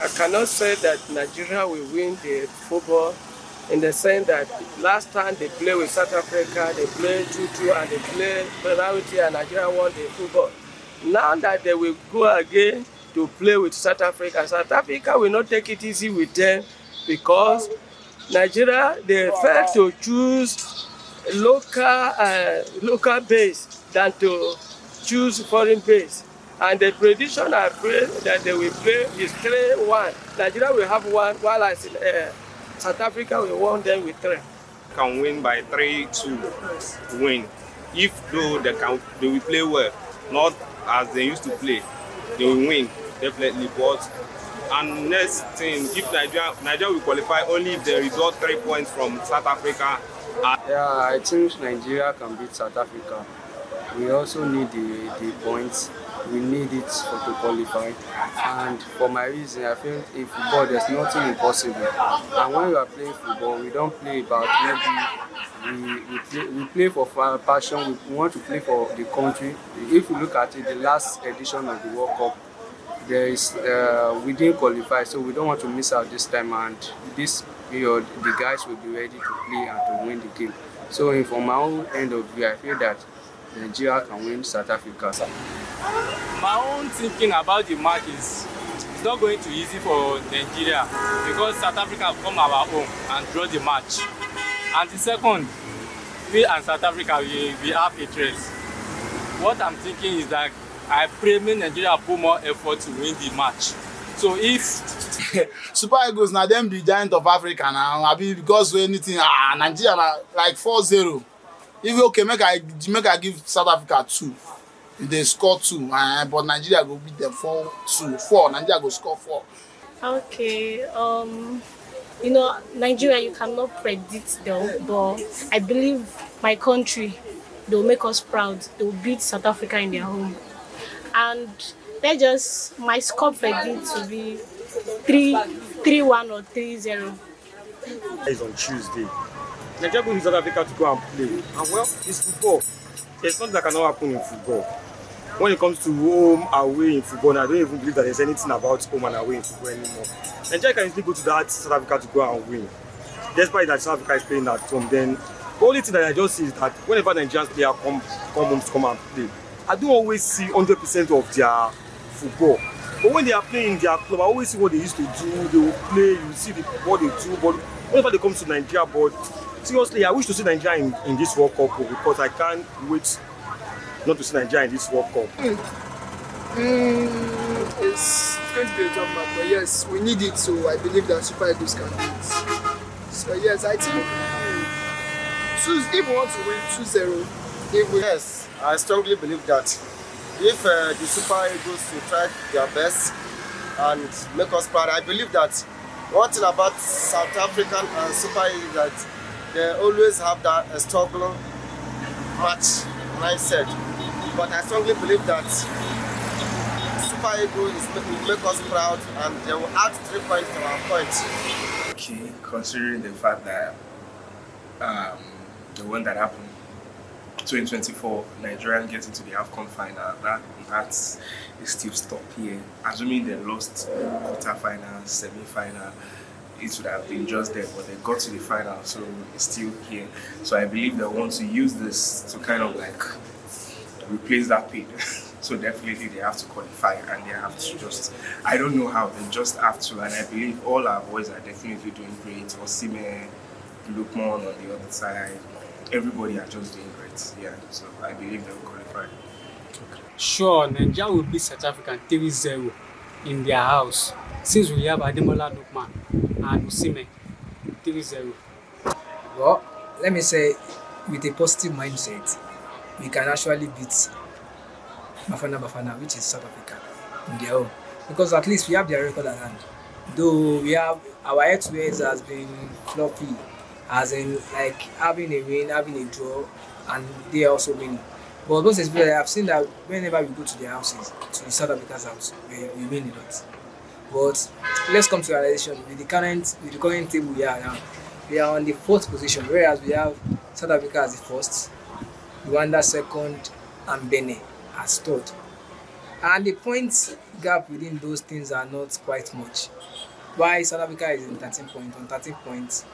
I cannot say that Nigeria will win the football in the sense that last time they played with South Africa, they played 2-2 and they played penalty and Nigeria won the football. Now that they will go again to play with South Africa will not take it easy with them because Nigeria, they fail to choose local base than to choose foreign base. And the prediction I pray that they will play is 3-1. Nigeria will have one, while as South Africa will won them with 3. Can win by 3-2 win. If though they will play well, not as they used to play, they will win definitely. But and next thing, if Nigeria will qualify only if they result 3 points from South Africa. Yeah, I think Nigeria can beat South Africa. We also need the points. We need it to qualify. And for my reason, I feel in football there's nothing impossible. And when we are playing football, we don't play about maybe we play for passion. We want to play for the country. If you look at it, the last edition of the World Cup, there is we didn't qualify, so we don't want to miss out this time. And this period, the guys will be ready to play and to win the game. So from my own end of view, I feel that Nigeria can win South Africa. My own thinking about the match is it's not going to be easy for Nigeria because South Africa have come our home and draw the match. And the second, we and South Africa we have a trace. What I'm thinking is that I pray Nigeria put more effort to win the match. So if Super Eagles na them be giant of Africa now, abi because anything Nigeria na like 4-0. If okay, make I give South Africa 2. If they score 2, but Nigeria go beat them 4-2. Nigeria go score 4. Okay. Nigeria, you cannot predict them, but I believe my country, they'll make us proud. They'll beat South Africa in their home. And my score predict to be 3-1 or 3-0. It's on Tuesday. Nigeria go to South Africa to go and play. And well, it's football. There's nothing that cannot happen in football. When it comes to home, away in football, I don't even believe that there's anything about home and away in football anymore. Nigeria can easily go to that South Africa to go and win. Despite that South Africa is playing at home, then the only thing that I just see is that whenever Nigerian players come home to come and play, I don't always see 100% of their football. But when they are playing in their club, I always see what they used to do. They will play, you see what they do. But whenever they come to Nigeria, but seriously, I wish to see Nigeria in this World Cup because I can't wait not to see Nigeria in this World Cup. It's going to be a tough match, but yes, we need it, so I believe that Super Eagles can do it. So yes, I think if we want to win 2-0, Yes, I strongly believe that if the Super Eagles will try their best and make us proud, I believe that one thing about South African and Super Eagles that they always have that struggle match mindset. But I strongly believe that Super Eagles will make us proud and they will add 3 points to our points. Okay, considering the fact that the one that happened 2024, Nigeria gets into the AFCON final, that's still stuck here. Assuming they lost quarter-final, semi-final, it would have been just there, but they got to the final, so it's still here. So I believe they want to use this to kind of like replace that pain. So definitely they have to qualify and they have to just, I don't know how, they just have to, and I believe all our boys are definitely doing great. Osimhen, Lookman on the other side, everybody are just doing great. Yeah, so I believe they will qualify. sure, Nigeria will beat South Africa 3-0 in their house since we have Ademola Lookman and Osimhen 3-0. Well, let me say, with a positive mindset, we can actually beat Bafana, which is South Africa, in their own. Because at least we have their record at hand. Though we have our head-to-heads has been floppy, as in like having a win, having a draw, and they are also winning. But most especially, I've seen that whenever we go to their houses, to South Africa's house, we win a lot. But let's come to realization with the current table we are now. We are on the 4th position, whereas we have South Africa as the 1st, Rwanda 2nd, and Benin as 3rd. And the point gap within those things are not quite much. Why South Africa is in 13 points, on 13 points,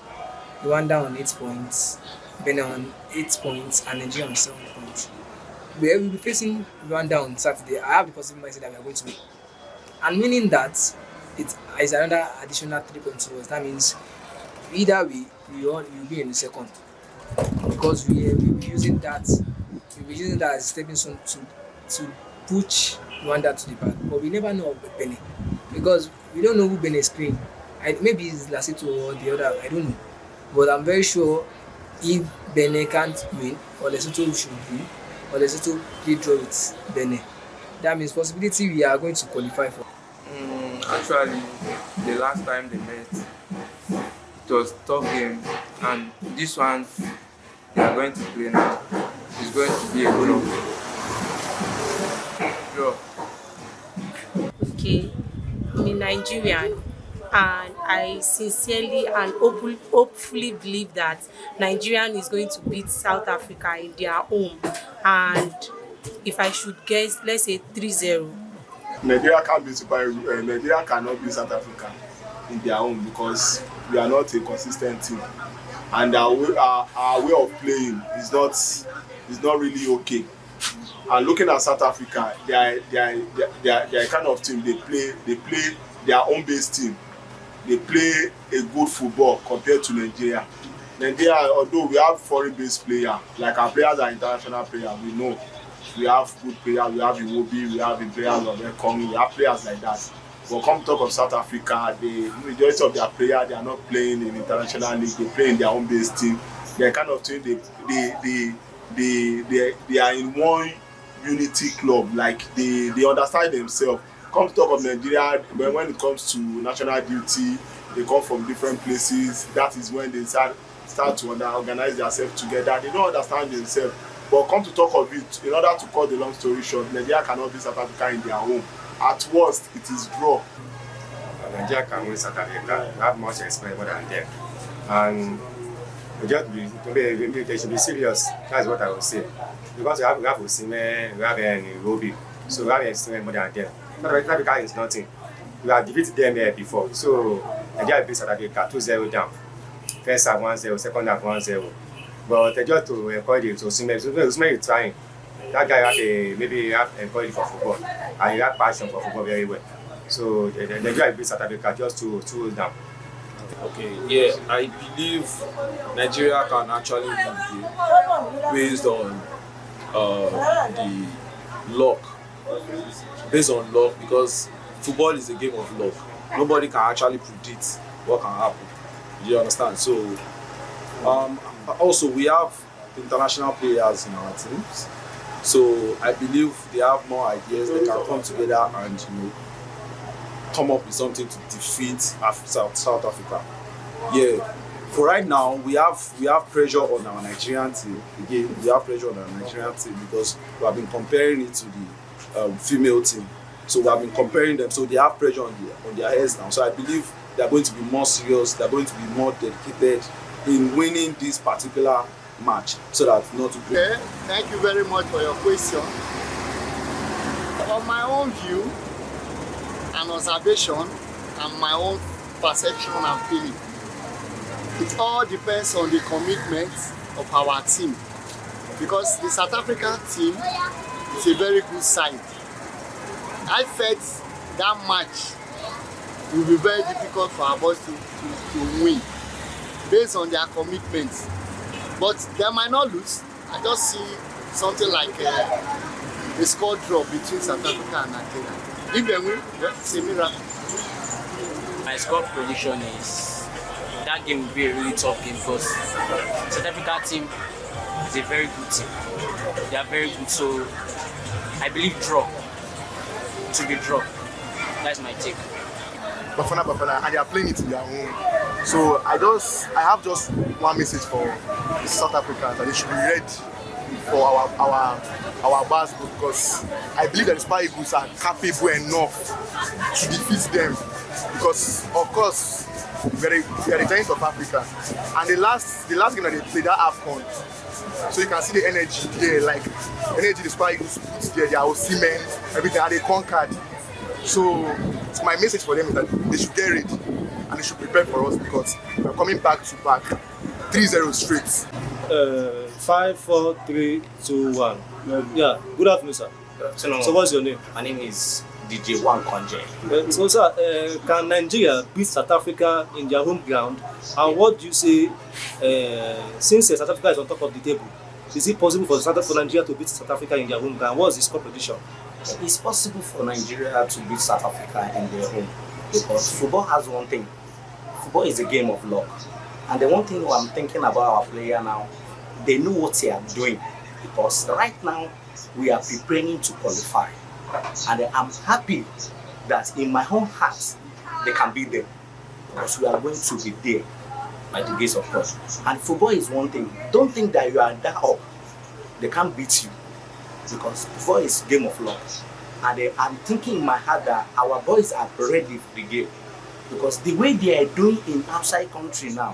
Rwanda on 8 points, Benin on 8 points, and Nigeria on 7 points. We will be facing Rwanda on Saturday. I have the positive mindset that we are going to win. And meaning that it is another additional 3 points to us. That means either we will be in the second. Because we will be using that as a stepping stone to push Rwanda to the back. But we never know about Benin. Because we don't know who Benin is playing. Maybe it's Lesotho or the other, I don't know. But I'm very sure if Benin can't win, or Lesotho should win, or Lesotho play draw with Benin, that means possibility we are going to qualify for. Actually, the last time they met, it was a tough game, and this one they are going to play now. It's going to be a draw. Okay, I'm a Nigerian, and I sincerely and hopefully believe that Nigeria is going to beat South Africa in their home. And if I should guess, let's say 3-0. Nigeria can't beat Nigeria cannot beat South Africa in their home because we are not a consistent team, and our way of playing is not really okay. And looking at South Africa, they are kind of team. They play their own base team. They play a good football compared to Nigeria. Nigeria, although we have foreign-based players, like our players are international players, we know we have good players. We have Iwobi, we have the players of Ekong, we have players like that. But come talk of South Africa, the majority of their players, they are not playing in international league. They play in their own base team. They kind of team. They are in one unity club. Like they understand themselves. Come talk of Nigeria, when it comes to national duty, they come from different places. That is when they start to organize themselves together. They don't understand themselves. But come to talk of it, in order to cut the long story short, Nigeria cannot beat South Africa in their home. At worst, it is draw. Nigeria can win South Africa. We have much experience more than them. And they should be serious. That's what I would say. Because we have Osimhen, we have Iwobi. So we have experience more than them. South Africa is nothing. We have defeated them before. So Nigeria beat South Africa 2-0 down. First half 1-0, second half 1-0. But just to encourage it, Osimhen is trying. That guy maybe have encouraged for football, and he has passion for football very well. So the guy beat South Africa just to down. Okay, yeah, I believe Nigeria can actually win the game based on the luck. Based on luck, because football is a game of luck. Nobody can actually predict what can happen. You understand? So, also we have international players in our teams. So I believe they have more ideas. They can come together and come up with something to defeat South Africa. Yeah. For right now, we have pressure on our Nigerian team. Again, we have pressure on our Nigerian team because we have been comparing it to the female team. So we have been comparing them. So they have pressure on their heads now. So I believe they are going to be more serious. They are going to be more dedicated in winning this particular match, so that not to play. Okay, thank you very much for your question. On my own view and observation and my own perception and feeling, it all depends on the commitment of our team, because the South African team is a very good side. I felt that match will be very difficult for our boys to win based on their commitment. But they might not lose. I just see something like a score draw between South Africa and Nigeria. If they win, it's a miracle. My score prediction is that game will be a really tough game because South Africa team is a very good team. They are very good, so I believe draw. To be draw. That's my take. Bafana, and they are playing it in their own. So I have just one message for the South Africans, that they should be ready for our basketball, because I believe that the Super Eagles are capable enough to defeat them. Because of course we are the giants of Africa, and the last game that they played, that AFCON, So you can see the energy there, like energy the Super Eagles put there, their Osimhen, everything, and they conquered. So my message for them is that they should get ready and they should prepare for us because we're coming back to back 3-0 straight. 5, 4, 3, 2, 1. Yeah, good afternoon, sir. So what's your name? My name is DJ Wan Konje. So sir, can Nigeria beat South Africa in their home ground? And what do you say, since South Africa is on top of the table, is it possible for Nigeria to beat South Africa in their home ground? What's the score prediction? It's possible for Nigeria to beat South Africa in their home because football has one thing. Football is a game of luck. And the one thing I'm thinking about our player now, they know what they are doing because right now we are preparing to qualify. And I'm happy that in my own heart they can be there because we are going to be there by the grace of God. And football is one thing. Don't think that you are that up. They can't beat you because football is a game of luck. And I'm thinking in my heart that our boys are ready for the game because the way they are doing in outside country now,